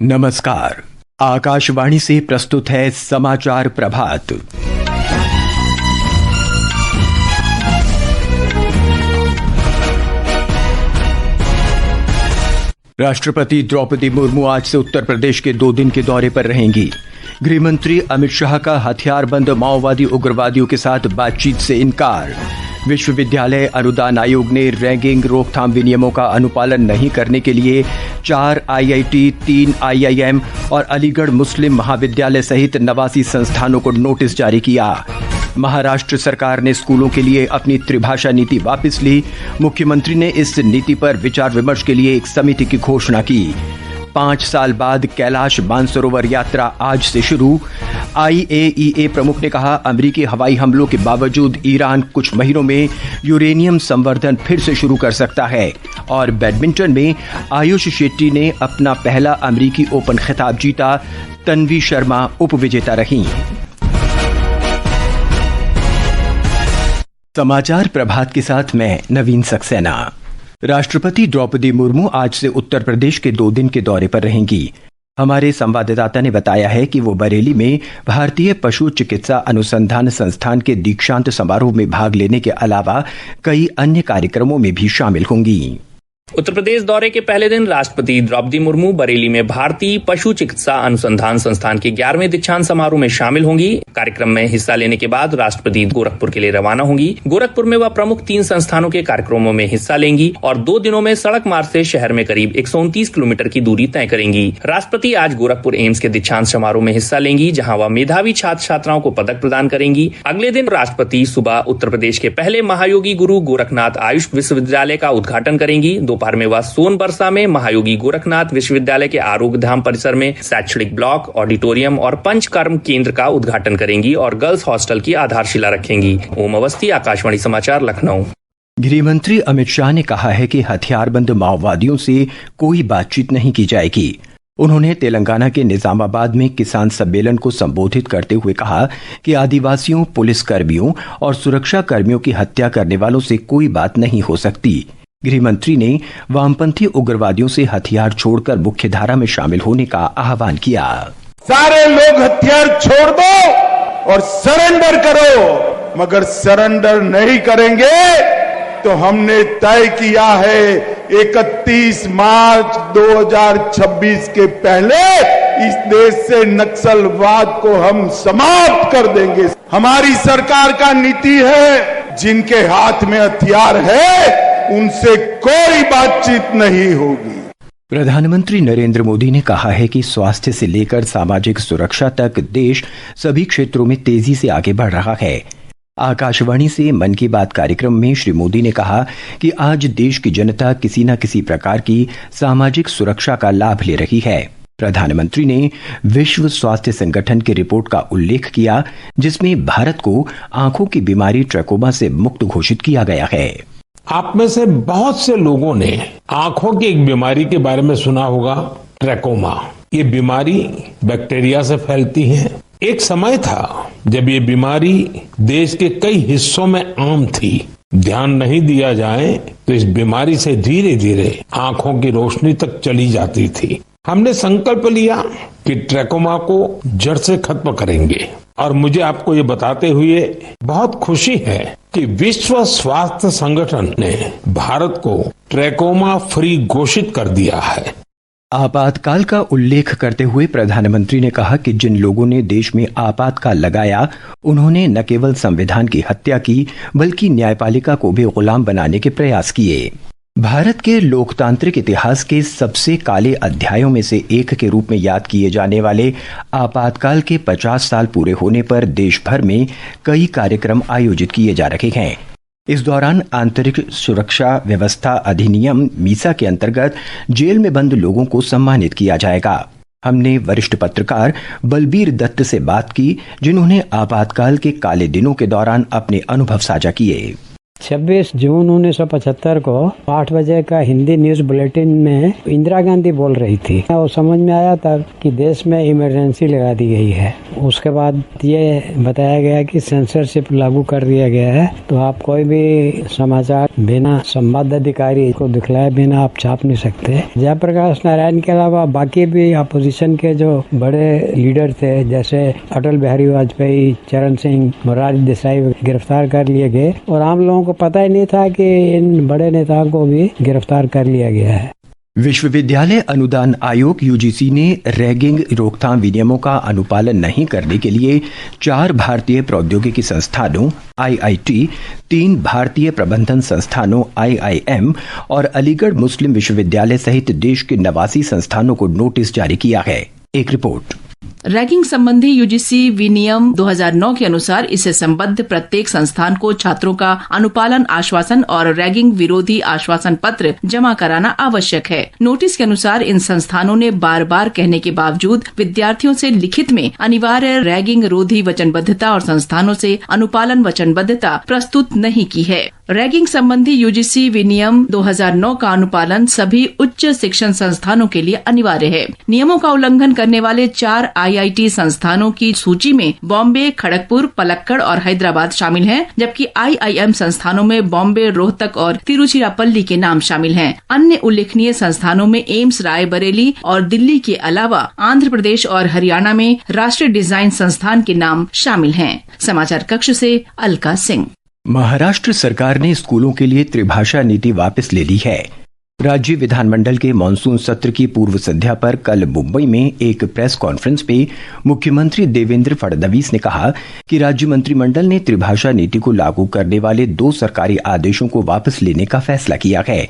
नमस्कार। आकाशवाणी से प्रस्तुत है समाचार प्रभात। राष्ट्रपति द्रौपदी मुर्मू आज से उत्तर प्रदेश के 2 दिन के दौरे पर रहेंगी। गृहमंत्री अमित शाह का हथियारबंद माओवादी उग्रवादियों के साथ बातचीत से इनकार। विश्वविद्यालय अनुदान आयोग ने रैंकिंग रोकथाम विनियमों का अनुपालन नहीं करने के लिए 4 IIT, 3 IIM और अलीगढ़ मुस्लिम महाविद्यालय सहित 89 संस्थानों को नोटिस जारी किया। महाराष्ट्र सरकार ने स्कूलों के लिए अपनी त्रिभाषा नीति वापस ली। मुख्यमंत्री ने इस नीति पर विचार विमर्श के लिए एक समिति की घोषणा की। 5 साल बाद कैलाश मानसरोवर यात्रा आज से शुरू। IAEA प्रमुख ने कहा, अमेरिकी हवाई हमलों के बावजूद ईरान कुछ महीनों में यूरेनियम संवर्धन फिर से शुरू कर सकता है। और बैडमिंटन में आयुष शेट्टी ने अपना पहला अमेरिकी ओपन खिताब जीता। तन्वी शर्मा उपविजेता रहीं। समाचार प्रभात के साथ मैं नवीन सक्सेना। राष्ट्रपति द्रौपदी मुर्मू आज से उत्तर प्रदेश के 2 दिन के दौरे पर रहेंगी। हमारे संवाददाता ने बताया है कि वो बरेली में भारतीय पशु चिकित्सा अनुसंधान संस्थान के दीक्षांत समारोह में भाग लेने के अलावा कई अन्य कार्यक्रमों में भी शामिल होंगी। उत्तर प्रदेश दौरे के पहले दिन राष्ट्रपति द्रौपदी मुर्मू बरेली में भारतीय पशु चिकित्सा अनुसंधान संस्थान के 11वें दीक्षांत समारोह में शामिल होंगी। कार्यक्रम में हिस्सा लेने के बाद राष्ट्रपति गोरखपुर के लिए रवाना होंगी। गोरखपुर में वह प्रमुख 3 संस्थानों के कार्यक्रमों में हिस्सा लेंगी और 2 दिनों में सड़क मार्ग से शहर में करीब 129 किलोमीटर की दूरी तय करेंगी। राष्ट्रपति आज गोरखपुर एम्स के दीक्षांत समारोह में हिस्सा लेंगी, जहाँ वह मेधावी छात्र छात्राओं को पदक प्रदान करेंगी। अगले दिन राष्ट्रपति सुबह उत्तर प्रदेश के पहले महायोगी गुरु गोरखनाथ आयुष विश्वविद्यालय का उद्घाटन करेंगी। दोपहर में वह सोनबरसा में महायोगी गोरखनाथ विश्वविद्यालय के आरोग्य धाम परिसर में शैक्षणिक ब्लॉक, ऑडिटोरियम और पंचकर्म केंद्र का उद्घाटन करेंगी और गर्ल्स हॉस्टल की आधारशिला रखेंगी। ओम अवस्थी, आकाशवाणी समाचार, लखनऊ। गृहमंत्री अमित शाह ने कहा है कि हथियारबंद माओवादियों से कोई बातचीत नहीं की जाएगी। उन्होंने तेलंगाना के निजामाबाद में किसान सम्मेलन को संबोधित करते हुए कहा कि आदिवासियों, पुलिसकर्मियों और सुरक्षा कर्मियों की हत्या करने वालों से कोई बात नहीं हो सकती। गृहमंत्री ने वामपंथी उग्रवादियों से हथियार छोड़कर मुख्य धारा में शामिल होने का आह्वान किया। सारे लोग हथियार छोड़ दो और सरेंडर करो, मगर सरेंडर नहीं करेंगे तो हमने तय किया है 31 मार्च 2026 के पहले इस देश से नक्सलवाद को हम समाप्त कर देंगे। हमारी सरकार का नीति है, जिनके हाथ में हथियार है उनसे कोई बातचीत नहीं होगी। प्रधानमंत्री नरेंद्र मोदी ने कहा है कि स्वास्थ्य से लेकर सामाजिक सुरक्षा तक देश सभी क्षेत्रों में तेजी से आगे बढ़ रहा है। आकाशवाणी से मन की बात कार्यक्रम में श्री मोदी ने कहा कि आज देश की जनता किसी न किसी प्रकार की सामाजिक सुरक्षा का लाभ ले रही है। प्रधानमंत्री ने विश्व स्वास्थ्य संगठन की रिपोर्ट का उल्लेख किया, जिसमें भारत को आंखों की बीमारी ट्रैकोमा से मुक्त घोषित किया गया है। आप में से बहुत से लोगों ने आंखों की एक बीमारी के बारे में सुना होगा, ट्रैकोमा। ये बीमारी बैक्टीरिया से फैलती है। एक समय था जब ये बीमारी देश के कई हिस्सों में आम थी। ध्यान नहीं दिया जाए तो इस बीमारी से धीरे धीरे आंखों की रोशनी तक चली जाती थी। हमने संकल्प लिया कि ट्रैकोमा को जड़ से खत्म करेंगे और मुझे आपको ये बताते हुए बहुत खुशी है कि विश्व स्वास्थ्य संगठन ने भारत को ट्रैकोमा फ्री घोषित कर दिया है। आपातकाल का उल्लेख करते हुए प्रधानमंत्री ने कहा कि जिन लोगों ने देश में आपातकाल लगाया, उन्होंने न केवल संविधान की हत्या की बल्कि न्यायपालिका को भी गुलाम बनाने के प्रयास किए। भारत के लोकतांत्रिक इतिहास के सबसे काले अध्यायों में से एक के रूप में याद किए जाने वाले आपातकाल के 50 साल पूरे होने पर देश भर में कई कार्यक्रम आयोजित किए जा रहे हैं। इस दौरान आंतरिक सुरक्षा व्यवस्था अधिनियम मीसा के अंतर्गत जेल में बंद लोगों को सम्मानित किया जाएगा। हमने वरिष्ठ पत्रकार बलबीर दत्त से बात की, जिन्होंने आपातकाल के काले दिनों के दौरान अपने अनुभव साझा किए। 26 जून 1975 को 8 बजे का हिंदी न्यूज बुलेटिन में इंदिरा गांधी बोल रही थी। वो समझ में आया तब कि देश में इमरजेंसी लगा दी गई है। उसके बाद ये बताया गया कि सेंसरशिप लागू कर दिया गया है, तो आप कोई भी समाचार बिना संवाद अधिकारी को दिखलाए बिना आप छाप नहीं सकते। जयप्रकाश नारायण के अलावा बाकी भी अपोजिशन के जो बड़े लीडर थे, जैसे अटल बिहारी वाजपेयी, चरण सिंह, मोरारजी देसाई गिरफ्तार कर लिए गए और आम लोगों को पता ही नहीं था कि इन बड़े नेताओं को भी गिरफ्तार कर लिया गया है। विश्वविद्यालय अनुदान आयोग यूजीसी ने रैगिंग रोकथाम विनियमों का अनुपालन नहीं करने के लिए 4 भारतीय प्रौद्योगिकी संस्थानों आईआईटी, 3 भारतीय प्रबंधन संस्थानों आईआईएम और अलीगढ़ मुस्लिम विश्वविद्यालय सहित देश के 89 संस्थानों को नोटिस जारी किया है। एक रिपोर्ट। रैगिंग संबंधी यूजीसी विनियम 2009 के अनुसार इससे संबद्ध प्रत्येक संस्थान को छात्रों का अनुपालन आश्वासन और रैगिंग विरोधी आश्वासन पत्र जमा कराना आवश्यक है। नोटिस के अनुसार इन संस्थानों ने बार बार कहने के बावजूद विद्यार्थियों से लिखित में अनिवार्य रैगिंग रोधी वचनबद्धता और संस्थानों से अनुपालन वचनबद्धता प्रस्तुत नहीं की है। रैगिंग संबंधी यूजीसी विनियम 2009 का अनुपालन सभी उच्च शिक्षण संस्थानों के लिए अनिवार्य है। नियमों का उल्लंघन करने वाले 4 आईआईटी संस्थानों की सूची में बॉम्बे, खड़गपुर, पलक्कड़ और हैदराबाद शामिल हैं, जबकि आईआईएम संस्थानों में बॉम्बे, रोहतक और तिरुचिरापल्ली के नाम शामिल हैं। अन्य उल्लेखनीय संस्थानों में एम्स रायबरेली और दिल्ली के अलावा आंध्र प्रदेश और हरियाणा में राष्ट्रीय डिजाइन संस्थान के नाम शामिल हैं। समाचार कक्ष से अलका सिंह। महाराष्ट्र सरकार ने स्कूलों के लिए त्रिभाषा नीति वापस ले ली है। राज्य विधानमंडल के मानसून सत्र की पूर्व संध्या पर कल मुंबई में एक प्रेस कॉन्फ्रेंस में मुख्यमंत्री देवेंद्र फडणवीस ने कहा कि राज्य मंत्रिमंडल ने त्रिभाषा नीति को लागू करने वाले 2 सरकारी आदेशों को वापस लेने का फैसला किया है।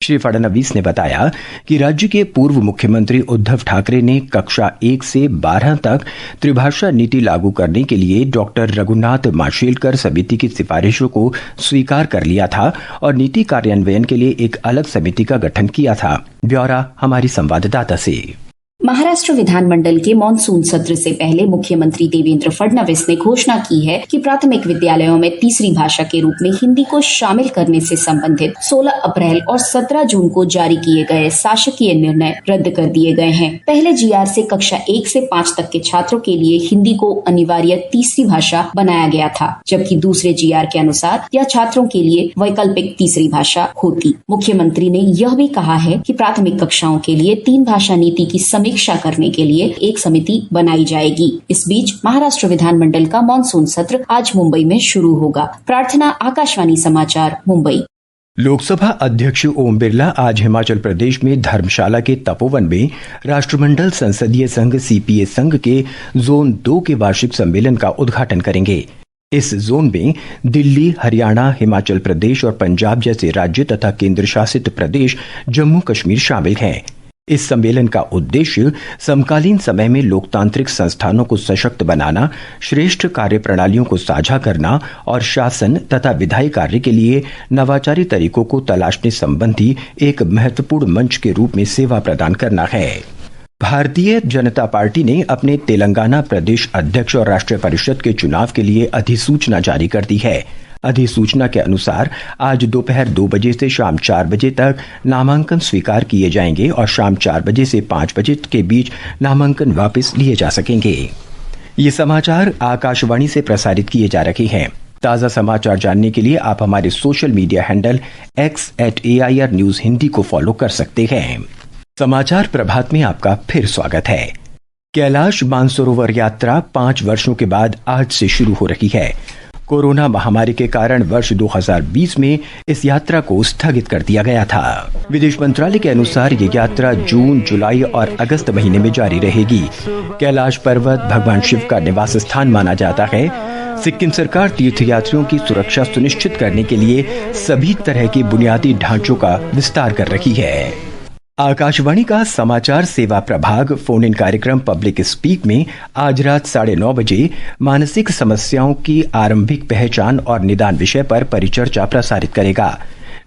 श्री फडणवीस ने बताया कि राज्य के पूर्व मुख्यमंत्री उद्धव ठाकरे ने कक्षा 1 से 12 तक त्रिभाषा नीति लागू करने के लिए डॉक्टर रघुनाथ माशेलकर समिति की सिफारिशों को स्वीकार कर लिया था और नीति कार्यान्वयन के लिए एक अलग समिति का गठन किया था। ब्यौरा हमारी संवाददाता से। महाराष्ट्र विधानमंडल के मॉनसून सत्र से पहले मुख्यमंत्री देवेंद्र फडणवीस ने घोषणा की है कि प्राथमिक विद्यालयों में तीसरी भाषा के रूप में हिंदी को शामिल करने से संबंधित 16 अप्रैल और 17 जून को जारी किए गए शासकीय निर्णय रद्द कर दिए गए हैं। पहले जीआर से कक्षा 1 से 5 तक के छात्रों के लिए हिंदी को अनिवार्य तीसरी भाषा बनाया गया था, जबकि दूसरे जीआर के अनुसार यह छात्रों के लिए वैकल्पिक तीसरी भाषा होती। मुख्यमंत्री ने यह भी कहा है कि प्राथमिक कक्षाओं के लिए 3 भाषा नीति की समीक्षा करने के लिए एक समिति बनाई जाएगी। इस बीच महाराष्ट्र विधानमंडल का मानसून सत्र आज मुंबई में शुरू होगा। प्रार्थना, आकाशवाणी समाचार, मुंबई। लोकसभा अध्यक्ष ओम बिरला आज हिमाचल प्रदेश में धर्मशाला के तपोवन में राष्ट्रमंडल संसदीय संघ सीपीए संघ के जोन 2 के वार्षिक सम्मेलन का उद्घाटन करेंगे। इस जोन में दिल्ली, हरियाणा, हिमाचल प्रदेश और पंजाब जैसे राज्य तथा केंद्र शासित प्रदेश जम्मू कश्मीर शामिल हैं। इस सम्मेलन का उद्देश्य समकालीन समय में लोकतांत्रिक संस्थानों को सशक्त बनाना, श्रेष्ठ कार्यप्रणालियों को साझा करना और शासन तथा विधायी कार्य के लिए नवाचारी तरीकों को तलाशने संबंधी एक महत्वपूर्ण मंच के रूप में सेवा प्रदान करना है। भारतीय जनता पार्टी ने अपने तेलंगाना प्रदेश अध्यक्ष और राष्ट्रीय परिषद के चुनाव के लिए अधिसूचना जारी कर दी है। अधिसूचना के अनुसार आज दोपहर 2 बजे से शाम 4 बजे तक नामांकन स्वीकार किए जाएंगे और शाम 4 बजे से 5 बजे के बीच नामांकन वापस लिए जा सकेंगे। ये समाचार आकाशवाणी से प्रसारित किए जा रहे हैं। ताज़ा समाचार जानने के लिए आप हमारे social media handle x@AIR news Hindi को फॉलो कर सकते हैं। समाचार प्रभात में आपका फिर स्वागत है। कैलाश मानसरोवर यात्रा 5 वर्षों के बाद आज से शुरू हो रही है। कोरोना महामारी के कारण वर्ष 2020 में इस यात्रा को स्थगित कर दिया गया था। विदेश मंत्रालय के अनुसार ये यात्रा जून, जुलाई और अगस्त महीने में जारी रहेगी। कैलाश पर्वत भगवान शिव का निवास स्थान माना जाता है। सिक्किम सरकार तीर्थयात्रियों की सुरक्षा सुनिश्चित करने के लिए सभी तरह के बुनियादी ढांचों का विस्तार कर रही है। आकाशवाणी का समाचार सेवा प्रभाग फोन इन कार्यक्रम पब्लिक स्पीक में आज रात 9:30 बजे मानसिक समस्याओं की आरंभिक पहचान और निदान विषय पर परिचर्चा प्रसारित करेगा।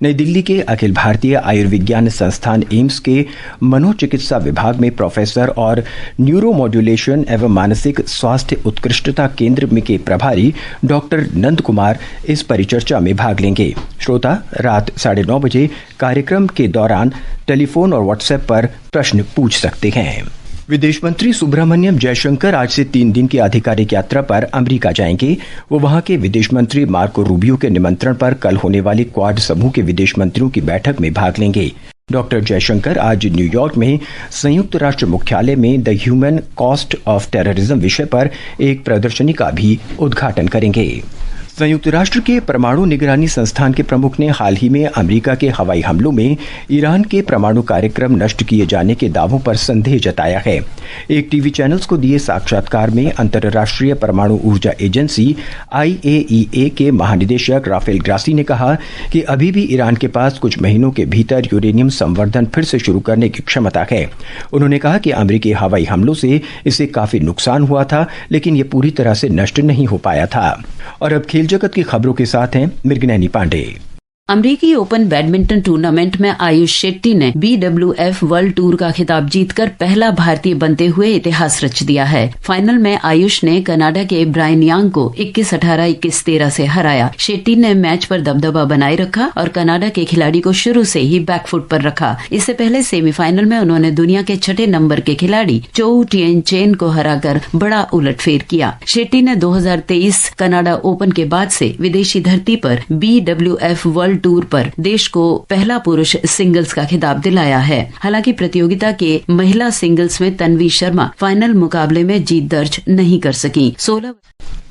नई दिल्ली के अखिल भारतीय आयुर्विज्ञान संस्थान एम्स के मनोचिकित्सा विभाग में प्रोफेसर और न्यूरोमॉड्यूलेशन एवं मानसिक स्वास्थ्य उत्कृष्टता केंद्र में के प्रभारी डॉक्टर नंद कुमार इस परिचर्चा में भाग लेंगे। श्रोता रात 9:30 बजे कार्यक्रम के दौरान टेलीफोन और व्हाट्सएप पर प्रश्न पूछ सकते हैं। विदेश मंत्री सुब्रमण्यम जयशंकर आज से 3 दिन की आधिकारिक यात्रा पर अमेरिका जाएंगे। वो वहां के विदेश मंत्री मार्को रूबियो के निमंत्रण पर कल होने वाली क्वाड समूह के विदेश मंत्रियों की बैठक में भाग लेंगे। डॉक्टर जयशंकर आज न्यूयॉर्क में संयुक्त राष्ट्र मुख्यालय में the human cost of terrorism विषय पर एक प्रदर्शनी का भी उद्घाटन करेंगे। संयुक्त राष्ट्र के परमाणु निगरानी संस्थान के प्रमुख ने हाल ही में अमेरिका के हवाई हमलों में ईरान के परमाणु कार्यक्रम नष्ट किए जाने के दावों पर संदेह जताया है। एक टीवी चैनल्स को दिए साक्षात्कार में अंतर्राष्ट्रीय परमाणु ऊर्जा एजेंसी IAEA के महानिदेशक राफेल ग्रासी ने कहा कि अभी भी ईरान के पास कुछ महीनों के भीतर यूरेनियम संवर्धन फिर से शुरू करने की क्षमता है। उन्होंने कहा कि अमेरिकी हवाई हमलों से इसे काफी नुकसान हुआ था, लेकिन ये पूरी तरह से नष्ट नहीं हो पाया था। और अब खेल जगत की खबरों के साथ हैं मृगनैनी पांडे। अमेरिकी ओपन बैडमिंटन टूर्नामेंट में आयुष शेट्टी ने BWF वर्ल्ड टूर का खिताब जीतकर पहला भारतीय बनते हुए इतिहास रच दिया है। फाइनल में आयुष ने कनाडा के ब्रायन यांग को 21-18, 21-13 से हराया। शेट्टी ने मैच पर दबदबा बनाए रखा और कनाडा के खिलाड़ी को शुरू से ही बैकफुट पर रखा। इससे पहले सेमीफाइनल में उन्होंने दुनिया के 6ठे नंबर के खिलाड़ी चोऊ टिएन चेन को हराकर बड़ा उलटफेर किया। शेट्टी ने 2023 कनाडा ओपन के बाद से विदेशी धरती पर BWF वर्ल्ड टूर पर देश को पहला पुरुष सिंगल्स का खिताब दिलाया है। हालांकि प्रतियोगिता के महिला सिंगल्स में तन्वी शर्मा फाइनल मुकाबले में जीत दर्ज नहीं कर सकी।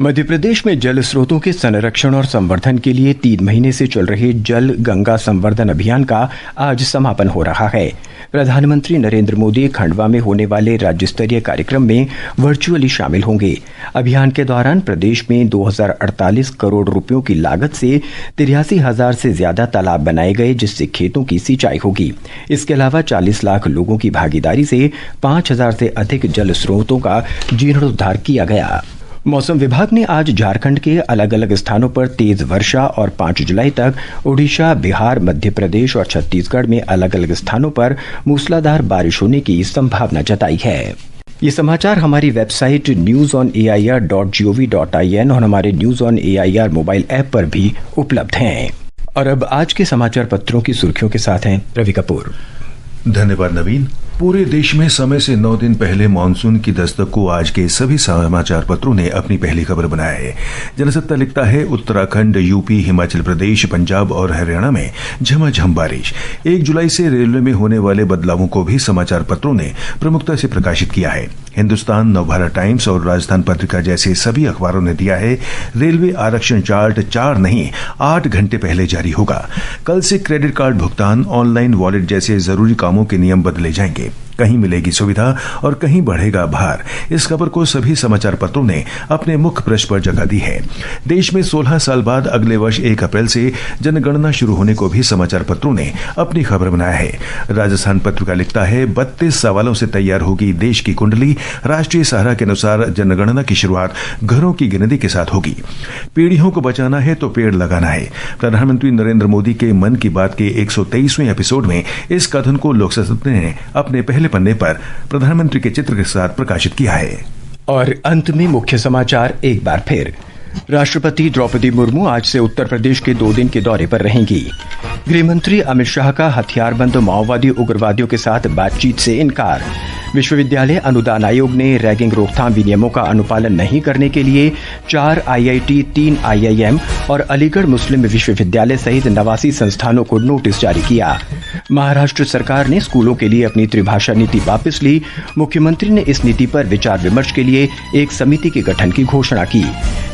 मध्य प्रदेश में जल स्रोतों के संरक्षण और संवर्धन के लिए 3 महीने से चल रहे जल गंगा संवर्धन अभियान का आज समापन हो रहा है। प्रधानमंत्री नरेंद्र मोदी खंडवा में होने वाले राज्य स्तरीय कार्यक्रम में वर्चुअली शामिल होंगे। अभियान के दौरान प्रदेश में 2048 करोड़ रुपयों की लागत से 83,000 से ज्यादा तालाब बनाए गए, जिससे खेतों की सिंचाई होगी। इसके अलावा 40 लाख लोगों की भागीदारी से 5,000 से अधिक जल स्रोतों का जीर्णोद्धार किया गया। मौसम विभाग ने आज झारखंड के अलग अलग स्थानों पर तेज वर्षा और 5 जुलाई तक ओडिशा, बिहार, मध्य प्रदेश और छत्तीसगढ़ में अलग अलग स्थानों पर मूसलाधार बारिश होने की संभावना जताई है। ये समाचार हमारी वेबसाइट newsonair.gov.in और हमारे news on AIR mobile app पर भी उपलब्ध हैं। और अब आज के समाचार पत्रों की सुर्खियों के साथ हैं रवि कपूर। धन्यवाद नवीन। पूरे देश में समय से 9 दिन पहले मानसून की दस्तक को आज के सभी समाचार पत्रों ने अपनी पहली खबर बनाया है। जनसत्ता लिखता है उत्तराखंड, यूपी, हिमाचल प्रदेश, पंजाब और हरियाणा में झमाझम बारिश। 1 जुलाई से रेलवे में होने वाले बदलावों को भी समाचार पत्रों ने प्रमुखता से प्रकाशित किया है। हिंदुस्तान, नवभारत टाइम्स और राजस्थान पत्रिका जैसे सभी अखबारों ने दिया है रेलवे आरक्षण चार्ट 4 नहीं 8 घंटे पहले जारी होगा। कल से क्रेडिट कार्ड भुगतान, ऑनलाइन वॉलेट जैसे जरूरी कामों के नियम बदले जाएंगे। कहीं मिलेगी सुविधा और कहीं बढ़ेगा भार। इस खबर को सभी समाचार पत्रों ने अपने मुख्य पृष्ठ पर जगह दी है। देश में 16 साल बाद अगले वर्ष 1 अप्रैल से जनगणना शुरू होने को भी समाचार पत्रों ने अपनी खबर बनाया है। राजस्थान पत्रिका लिखता है 32 सवालों से तैयार होगी देश की कुंडली। राष्ट्रीय सहारा के अनुसार जनगणना की शुरुआत घरों की गिनती के साथ होगी। पीढ़ियों को बचाना है तो पेड़ लगाना है। प्रधानमंत्री नरेंद्र मोदी के मन की बात के 123वें एपिसोड में इस कथन को लोक संस्कृति ने अपने पहले पन्ने पर प्रधानमंत्री के चित्र के साथ प्रकाशित किया है। और अंत में मुख्य समाचार एक बार फिर। राष्ट्रपति द्रौपदी मुर्मू आज से उत्तर प्रदेश के 2 दिन के दौरे पर रहेंगी। गृहमंत्री अमित शाह का हथियारबंद माओवादी उग्रवादियों के साथ बातचीत से इनकार। विश्वविद्यालय अनुदान आयोग ने रैगिंग रोकथाम विनियमों का अनुपालन नहीं करने के लिए 4 IIT, 3 IIM और अलीगढ़ मुस्लिम विश्वविद्यालय सहित 89 संस्थानों को नोटिस जारी किया। महाराष्ट्र सरकार ने स्कूलों के लिए अपनी त्रिभाषा नीति वापस ली। मुख्यमंत्री ने इस नीति पर विचार विमर्श के लिए एक समिति के गठन की घोषणा की।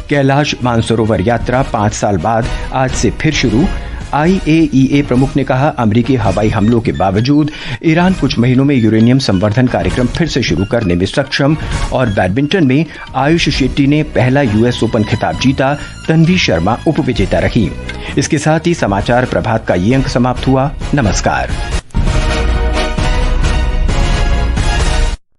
कैलाश मानसरोवर यात्रा 5 साल बाद आज से फिर शुरू। IAEA प्रमुख ने कहा अमेरिकी हवाई हमलों के बावजूद ईरान कुछ महीनों में यूरेनियम संवर्धन कार्यक्रम फिर से शुरू करने में सक्षम। और बैडमिंटन में आयुष शेट्टी ने पहला US ओपन खिताब जीता, तन्वी शर्मा उपविजेता रही। इसके साथ ही समाचार प्रभात का ये अंक समाप्त हुआ। नमस्कार।